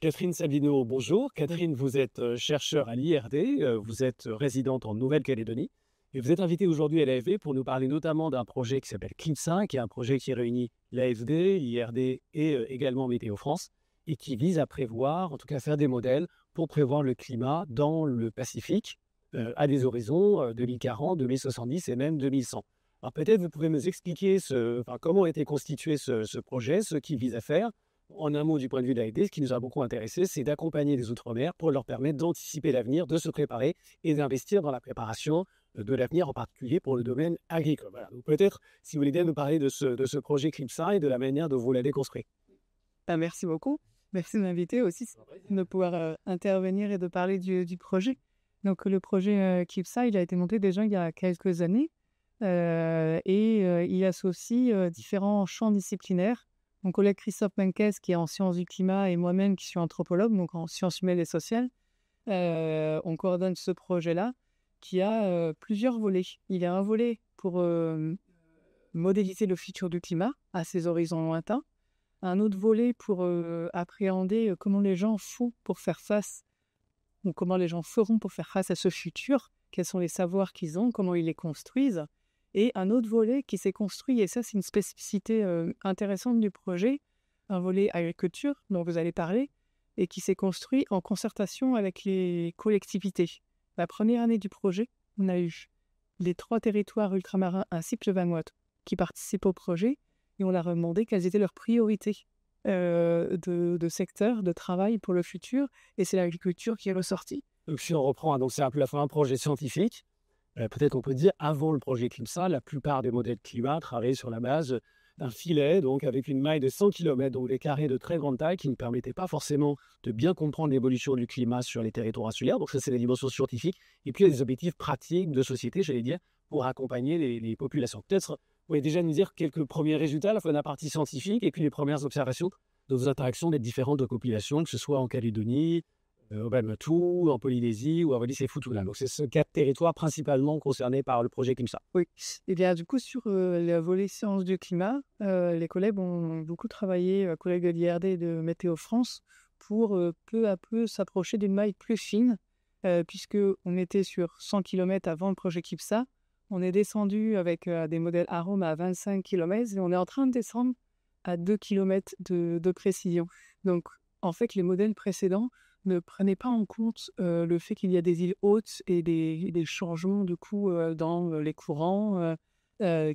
Catherine Salvino, bonjour. Catherine, vous êtes chercheure à l'IRD, vous êtes résidente en Nouvelle-Calédonie et vous êtes invitée aujourd'hui à l'AFD pour nous parler notamment d'un projet qui s'appelle CLIMSA, qui est un projet qui réunit l'AFD, l'IRD et également Météo France et qui vise à prévoir, en tout cas faire des modèles pour prévoir le climat dans le Pacifique à des horizons 2040, 2070 et même 2100. Alors peut-être vous pouvez nous expliquer comment a été constitué ce projet, ce qu'il vise à faire. En un mot, du point de vue de l'AFD, ce qui nous a beaucoup intéressé, c'est d'accompagner les Outre-mer pour leur permettre d'anticiper l'avenir, de se préparer et d'investir dans la préparation de l'avenir, en particulier pour le domaine agricole. Voilà. Donc peut-être, si vous voulez bien nous parler de ce projet CLIMSA et de la manière dont vous l'avez construit. Merci beaucoup. Merci de m'inviter aussi, de pouvoir intervenir et de parler du projet. Donc, le projet KIPSA, il a été monté déjà il y a quelques années et il associe différents champs disciplinaires. Mon collègue Christophe Menkes, qui est en sciences du climat, et moi-même, qui suis anthropologue, donc en sciences humaines et sociales, on coordonne ce projet-là qui a plusieurs volets. Il y a un volet pour modéliser le futur du climat à ces horizons lointains, un autre volet pour appréhender comment les gens font pour faire face, ou comment les gens feront pour faire face à ce futur, quels sont les savoirs qu'ils ont, comment ils les construisent, et un autre volet qui s'est construit, et ça c'est une spécificité intéressante du projet, un volet agriculture dont vous allez parler, et qui s'est construit en concertation avec les collectivités. La première année du projet, on a eu les 3 territoires ultramarins ainsi que le Vanuatu qui participent au projet, et on leur a demandé quelles étaient leurs priorités de secteur, de travail pour le futur, et c'est l'agriculture qui est ressortie. Donc si on reprend, donc c'est un projet scientifique. Peut-être qu'on peut dire, avant le projet CLIMSA, la plupart des modèles climat travaillaient sur la base d'un filet, donc avec une maille de 100 km, donc des carrés de très grande taille qui ne permettaient pas forcément de bien comprendre l'évolution du climat sur les territoires insulaires. Donc ça, c'est la dimension scientifique. Et puis, il y a des objectifs pratiques de société, j'allais dire, pour accompagner les populations. Peut-être, vous pouvez déjà nous dire quelques premiers résultats, à la fois de la partie scientifique et puis les premières observations de vos interactions des différentes populations, que ce soit en Calédonie, au Vanuatu, en Polynésie ou à Wallis-et-Futuna. Donc, c'est ce 4 territoires principalement concernés par le projet CLIMSA. Oui, et bien du coup sur le volet sciences du climat, les collègues ont beaucoup travaillé, collègues de l'IRD et de Météo France, pour peu à peu s'approcher d'une maille plus fine, puisqu'on était sur 100 km avant le projet KIPSA. On est descendu avec des modèles Arome à 25 km et on est en train de descendre à 2 km de précision. Donc en fait, les modèles précédents ne prenaient pas en compte le fait qu'il y a des îles hautes et des changements du coup dans les courants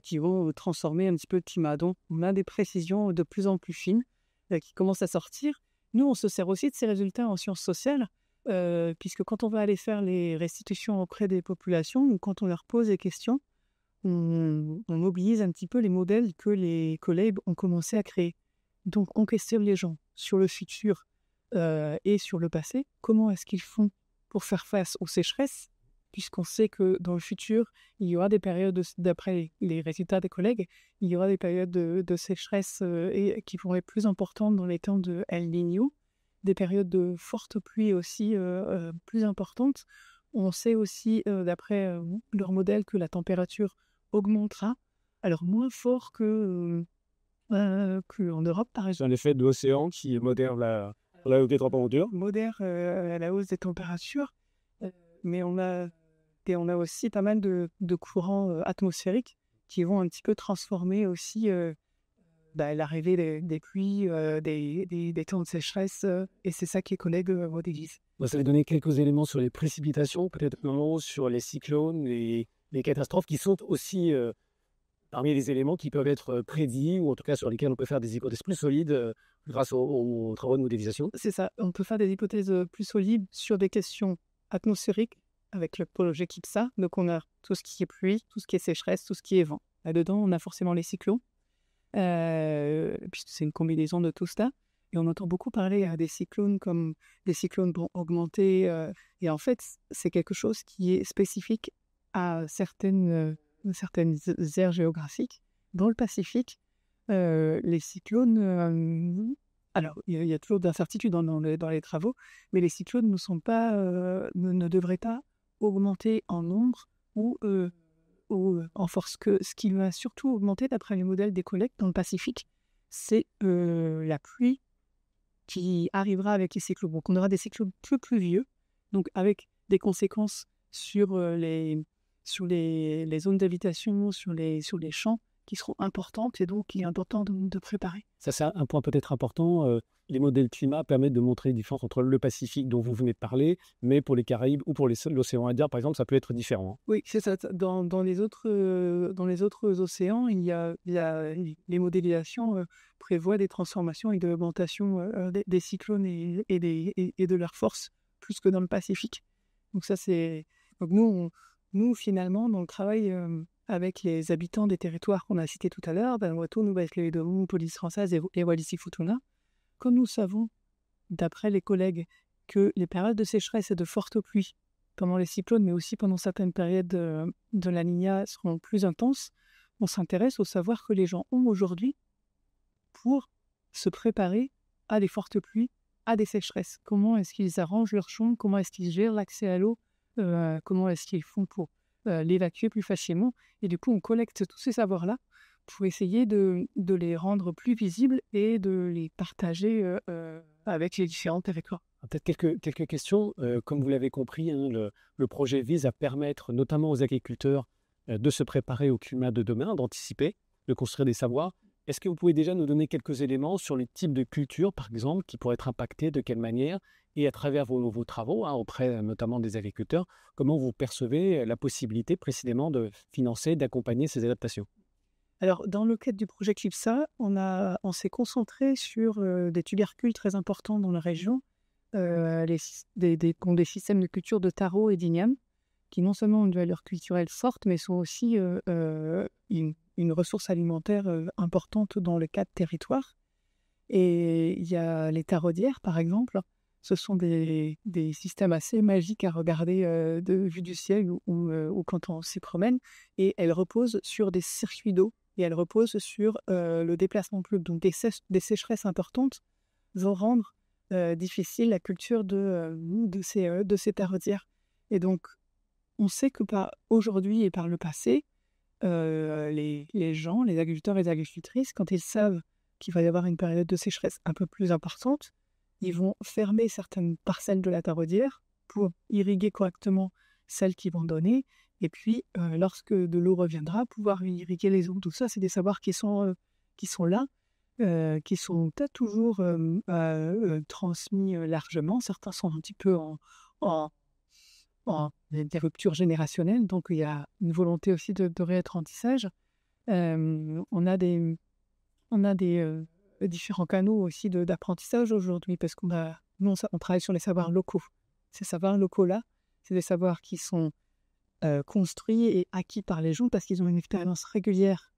qui vont transformer un petit peu le climat. Donc, on a des précisions de plus en plus fines qui commencent à sortir. Nous, on se sert aussi de ces résultats en sciences sociales, puisque quand on va aller faire les restitutions auprès des populations, ou quand on leur pose des questions, on mobilise un petit peu les modèles que les collègues ont commencé à créer. Donc, on questionne les gens sur le futur et sur le passé. Comment est-ce qu'ils font pour faire face aux sécheresses, puisqu'on sait que dans le futur, il y aura des périodes, d'après les résultats des collègues, il y aura des périodes de sécheresse et qui vont être plus importantes dans les temps de El Niño, des périodes de fortes pluies aussi plus importantes. On sait aussi, d'après leur modèle, que la température augmentera, alors moins fort qu'en Europe, par C'est exemple. un effet de l'océan qui modère la hausse des températures. Modère à la hausse des températures, mais on a aussi pas mal de courants atmosphériques qui vont un petit peu transformer aussi l'arrivée des pluies, des temps de sécheresse, et c'est ça que les collègues modélisent. Vous allez donner quelques éléments sur les précipitations, peut-être un mot sur les cyclones et les catastrophes qui sont aussi parmi les éléments qui peuvent être prédits ou en tout cas sur lesquels on peut faire des hypothèses plus solides grâce aux travaux de modélisation. C'est ça, on peut faire des hypothèses plus solides sur des questions atmosphériques avec le projet KIPSA. Donc on a tout ce qui est pluie, tout ce qui est sécheresse, tout ce qui est vent. Là-dedans, on a forcément les cyclones, puisque c'est une combinaison de tout ça. Et on entend beaucoup parler des cyclones comme des cyclones vont augmenter. Et en fait, c'est quelque chose qui est spécifique à certaines aires géographiques. Dans le Pacifique, les cyclones... alors, il y a toujours d'incertitudes dans les travaux, mais les cyclones ne devraient pas augmenter en nombre ou en force. Ce qui va surtout augmenter, d'après les modèles des collègues dans le Pacifique, c'est la pluie qui arrivera avec les cyclones. Donc, on aura des cyclones plus pluvieux, donc avec des conséquences sur les zones d'habitation, sur les champs qui seront importantes et donc il est important de préparer. Ça, c'est un point peut-être important. Les modèles climat permettent de montrer les différences entre le Pacifique dont vous venez de parler, mais pour les Caraïbes ou pour l'océan Indien, par exemple, ça peut être différent. Oui, c'est ça. Dans les autres océans, il y a les modélisations prévoient des transformations et de l'augmentation des cyclones et de leur force plus que dans le Pacifique. Donc ça, c'est... Donc nous, finalement, dans le travail avec les habitants des territoires qu'on a cités tout à l'heure, Vanuatu, Nouvelle-Calédonie, Polynésie française et Wallis-et-Futuna, comme nous savons, d'après les collègues, que les périodes de sécheresse et de fortes pluies pendant les cyclones, mais aussi pendant certaines périodes de la Niña seront plus intenses, on s'intéresse au savoir que les gens ont aujourd'hui pour se préparer à des fortes pluies, à des sécheresses. Comment est-ce qu'ils arrangent leurs champs, comment est-ce qu'ils gèrent l'accès à l'eau, comment est-ce qu'ils font pour l'évacuer plus facilement. Et du coup, on collecte tous ces savoirs-là pour essayer de les rendre plus visibles et de les partager avec les différents territoires. Peut-être quelques questions. Comme vous l'avez compris, hein, le projet vise à permettre notamment aux agriculteurs de se préparer au climat de demain, d'anticiper, de construire des savoirs. Est-ce que vous pouvez déjà nous donner quelques éléments sur les types de cultures, par exemple, qui pourraient être impactés, de quelle manière, et à travers vos travaux, hein, auprès notamment des agriculteurs, comment vous percevez la possibilité précisément de financer, d'accompagner ces adaptations? Alors, dans le cadre du projet CLIPSA, on s'est concentré sur des tubercules très importants dans la région, qui ont des systèmes de culture de taro et d'igname, qui non seulement ont une valeur culturelle forte, mais sont aussi une ressource alimentaire importante dans le cadre territoire. Et il y a les taraudières, par exemple. Ce sont des systèmes assez magiques à regarder de vue du ciel ou quand on s'y promène. Et elles reposent sur des circuits d'eau et elles reposent sur le déplacement de plumes. Donc des sécheresses importantes vont rendre difficile la culture de ces taraudières. Et donc, on sait que aujourd'hui et par le passé, les gens, les agriculteurs et les agricultrices, quand ils savent qu'il va y avoir une période de sécheresse un peu plus importante, ils vont fermer certaines parcelles de la taraudière pour irriguer correctement celles qui vont donner, et puis lorsque de l'eau reviendra, pouvoir irriguer les autres. Tout ça, c'est des savoirs qui sont là, qui sont pas toujours transmis largement. Certains sont un petit peu en des ruptures générationnelles, donc il y a une volonté aussi de réapprentissage. On a des différents canaux aussi d'apprentissage aujourd'hui, parce nous, on travaille sur les savoirs locaux. Ces savoirs locaux-là, c'est des savoirs qui sont construits et acquis par les gens parce qu'ils ont une expérience régulière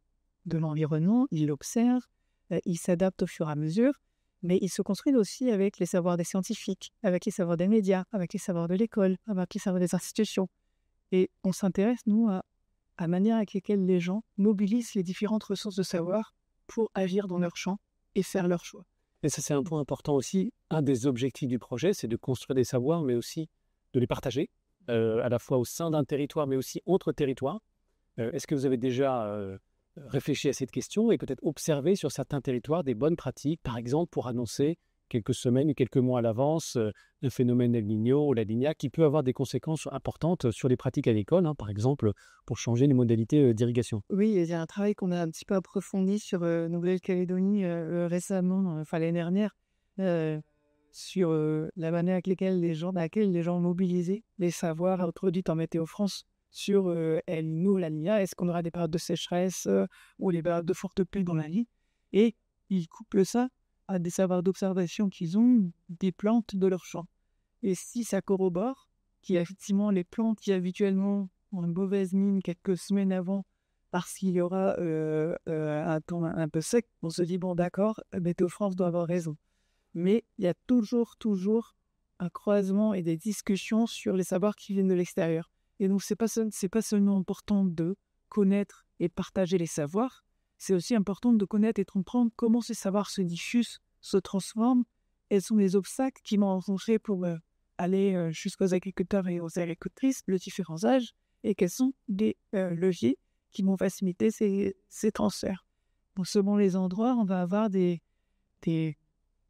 de l'environnement, ils l'observent, ils s'adaptent au fur et à mesure, mais ils se construisent aussi avec les savoirs des scientifiques, avec les savoirs des médias, avec les savoirs de l'école, avec les savoirs des institutions. Et on s'intéresse, nous, à la manière avec laquelle les gens mobilisent les différentes ressources de savoir pour agir dans leur champ et faire leur choix. Et ça, c'est un point important aussi. Un des objectifs du projet, c'est de construire des savoirs, mais aussi de les partager, à la fois au sein d'un territoire, mais aussi entre territoires. Est-ce que vous avez déjà réfléchi à cette question et peut-être observé sur certains territoires des bonnes pratiques, par exemple pour annoncer quelques semaines ou quelques mois à l'avance un phénomène El Niño ou la Niña qui peut avoir des conséquences importantes sur les pratiques agricoles, hein, par exemple pour changer les modalités d'irrigation? Oui, il y a un travail qu'on a un petit peu approfondi sur Nouvelle-Calédonie récemment, enfin l'année dernière, sur la manière avec laquelle les gens mobilisaient les savoirs introduits en Météo France sur El Niño, la Niña. Est-ce qu'on aura des périodes de sécheresse ou des périodes de forte pluie dans la vie? Et ils couplent ça à des savoirs d'observation qu'ils ont des plantes de leur champ. Et si ça corrobore, qu'il y a effectivement les plantes qui habituellement ont une mauvaise mine quelques semaines avant, parce qu'il y aura un temps un peu sec, on se dit, bon d'accord, Météo France doit avoir raison. Mais il y a toujours un croisement et des discussions sur les savoirs qui viennent de l'extérieur. Et donc, c'est pas seulement important de connaître et partager les savoirs, c'est aussi important de connaître et de comprendre comment ces savoirs se diffusent, se transforment, quels sont les obstacles qui vont rencontrer pour aller jusqu'aux agriculteurs et aux agricultrices de différents âges, et quels sont les leviers qui vont faciliter ces transferts. Donc, selon les endroits, on va avoir des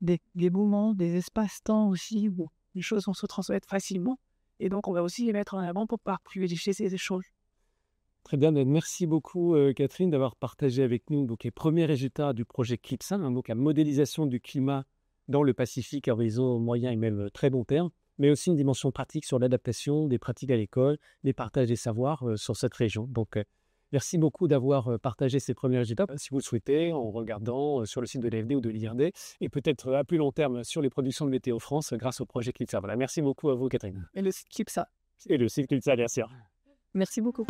des moments, des espaces-temps aussi où les choses vont se transmettre facilement. Et donc, on va aussi les mettre en avant pour pouvoir privilégier ces échanges. Très bien, ben, merci beaucoup Catherine d'avoir partagé avec nous donc, les premiers résultats du projet CLIPSA, donc la modélisation du climat dans le Pacifique à horizon moyen et même très long terme, mais aussi une dimension pratique sur l'adaptation des pratiques à l'école, les partages des savoirs sur cette région. Donc, merci beaucoup d'avoir partagé ces premiers résultats, si vous le souhaitez, en regardant sur le site de l'AFD ou de l'IRD, et peut-être à plus long terme sur les productions de Météo France grâce au projet CLIPSA. Voilà, merci beaucoup à vous Catherine. Et le site Clipsa. Et le site CLIPSA, bien sûr. Merci beaucoup.